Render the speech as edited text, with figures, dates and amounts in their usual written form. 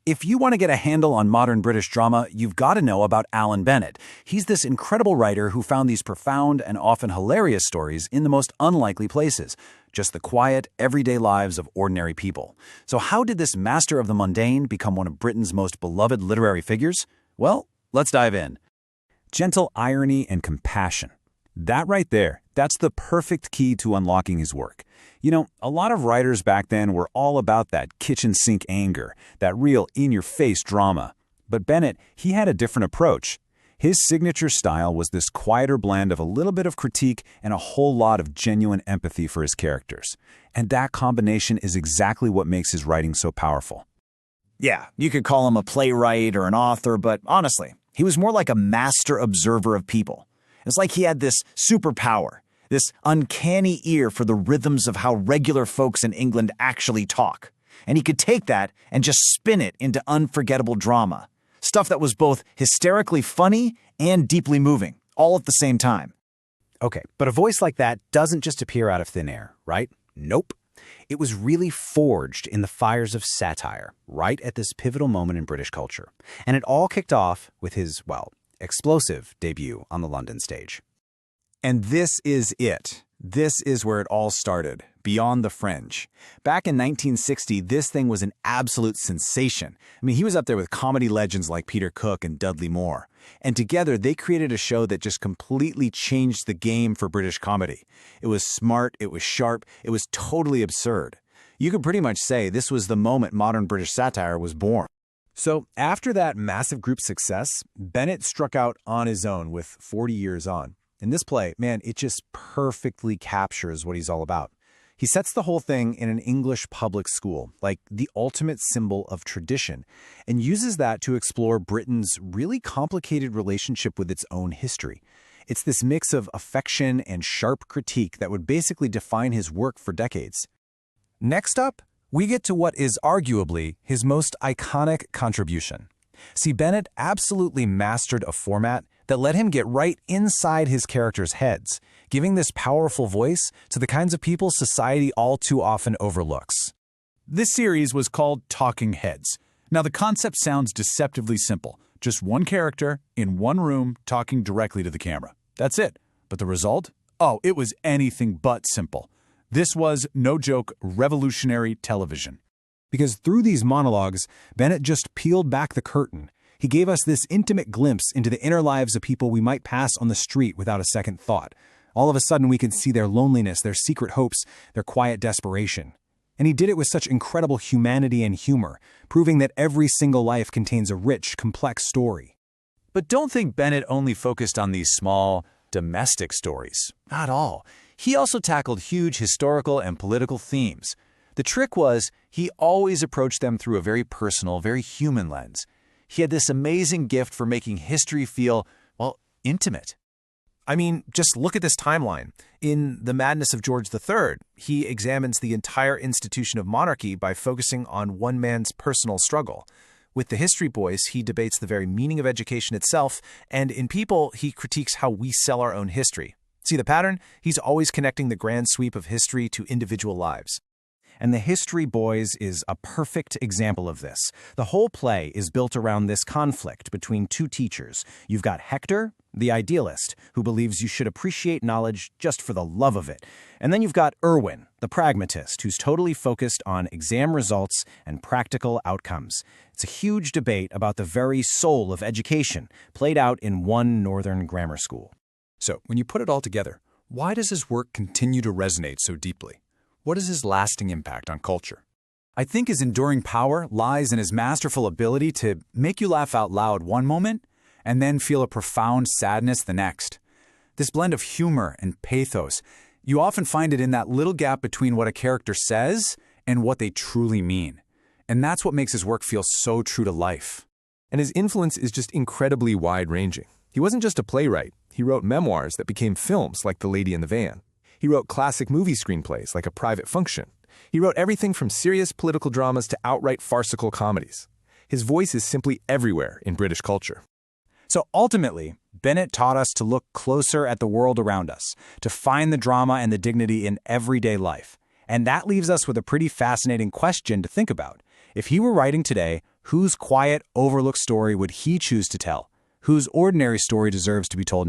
If you want to get a handle on modern British drama, you've got to know about Alan Bennett. He's this incredible writer who found these profound and often hilarious stories in the most unlikely places, just the quiet, everyday lives of ordinary people. So how did this master of the mundane become one of Britain's most beloved literary figures? Well, let's dive in. Gentle irony and compassion. That right there, that's the perfect key to unlocking his work. You know, a lot of writers back then were all about that kitchen sink anger, that real in-your-face drama. But Bennett, he had a different approach. His signature style was this quieter blend of a little bit of critique and a whole lot of genuine empathy for his characters. And that combination is exactly what makes his writing so powerful. Yeah, you could call him a playwright or an author, but honestly, he was more like a master observer of people. It's like he had this superpower, this uncanny ear for the rhythms of how regular folks in England actually talk. And he could take that and just spin it into unforgettable drama. Stuff that was both hysterically funny and deeply moving, all at the same time. Okay, but a voice like that doesn't just appear out of thin air, right? Nope. It was really forged in the fires of satire, right at this pivotal moment in British culture. And it all kicked off with his, explosive debut on the London stage. And this is it. This is where it all started, Beyond the Fringe. Back in 1960, this thing was an absolute sensation. I mean, he was up there with comedy legends like Peter Cook and Dudley Moore. And together, they created a show that just completely changed the game for British comedy. It was smart, it was sharp, it was totally absurd. You could pretty much say this was the moment modern British satire was born. So after that massive group success, Bennett struck out on his own with 40 Years On. And this play, man, it just perfectly captures what he's all about. He sets the whole thing in an English public school, like the ultimate symbol of tradition, and uses that to explore Britain's really complicated relationship with its own history. It's this mix of affection and sharp critique that would basically define his work for decades. Next up, we get to what is arguably his most iconic contribution. See, Bennett absolutely mastered a format that let him get right inside his characters' heads, giving this powerful voice to the kinds of people society all too often overlooks. This series was called Talking Heads. Now, the concept sounds deceptively simple. Just one character in one room talking directly to the camera. That's it. But the result? Oh, it was anything but simple. This was, no joke, revolutionary television. Because through these monologues, Bennett just peeled back the curtain. He gave us this intimate glimpse into the inner lives of people we might pass on the street without a second thought. All of a sudden, we could see their loneliness, their secret hopes, their quiet desperation. And he did it with such incredible humanity and humor, proving that every single life contains a rich, complex story. But don't think Bennett only focused on these small, domestic stories. Not all. He also tackled huge historical and political themes. The trick was, he always approached them through a very personal, very human lens. He had this amazing gift for making history feel, intimate. I mean, just look at this timeline. In The Madness of George III, he examines the entire institution of monarchy by focusing on one man's personal struggle. With The History Boys, he debates the very meaning of education itself, and in People, he critiques how we sell our own history. See the pattern? He's always connecting the grand sweep of history to individual lives. And The History Boys is a perfect example of this. The whole play is built around this conflict between two teachers. You've got Hector, the idealist, who believes you should appreciate knowledge just for the love of it. And then you've got Irwin, the pragmatist, who's totally focused on exam results and practical outcomes. It's a huge debate about the very soul of education, played out in one northern grammar school. So, when you put it all together, why does his work continue to resonate so deeply? What is his lasting impact on culture? I think his enduring power lies in his masterful ability to make you laugh out loud one moment and then feel a profound sadness the next. This blend of humor and pathos, you often find it in that little gap between what a character says and what they truly mean. And that's what makes his work feel so true to life. And his influence is just incredibly wide-ranging. He wasn't just a playwright. He wrote memoirs that became films like The Lady in the Van. He wrote classic movie screenplays like A Private Function. He wrote everything from serious political dramas to outright farcical comedies. His voice is simply everywhere in British culture. So ultimately, Bennett taught us to look closer at the world around us, to find the drama and the dignity in everyday life. And that leaves us with a pretty fascinating question to think about. If he were writing today, Whose quiet, overlooked story would he choose to tell? Whose ordinary story deserves to be told